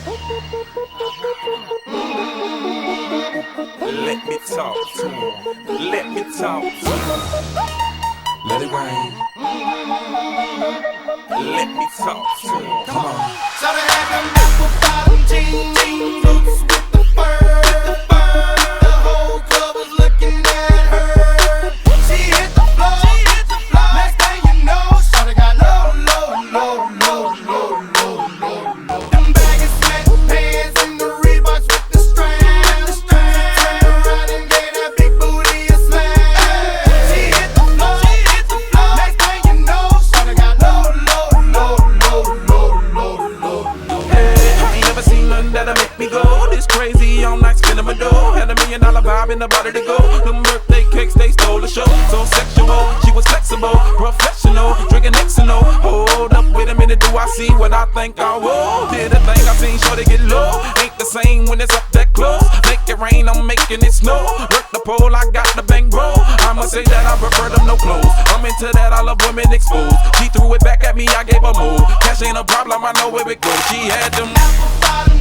Let me talk to him. Let me talk to him. Let it rain. Let me talk to him. Come on. So they had them apple bottom jeans, boots with the fur. The whole club was looking at her. She hit the floor. Next thing you know, shawty got low. Them baggy sweatpants and the Reeboks with the strands. Turned around and gave that big booty a slam. She hit the floor. Next thing you know, shawty got low. Ain't never seen nothing that'll make me go this crazy all night spinning my dough. Had $1 million vibe in the body to go. Them birthday cakes, they stole the show. So sexual, she was flexible, professional, drinking Xano. Hold up, wait a minute, do I see what I think I will? Did a thing I seen, sure they get low. Ain't the same when it's up that close. Make it rain, I'm making it snow. Work the pole, I got the bang bro. I'ma say that I prefer them no clothes. I'm into that, I love women exposed. She threw it back at me, I gave her move. Cash ain't a problem, I know where it goes. She had them Apple bottom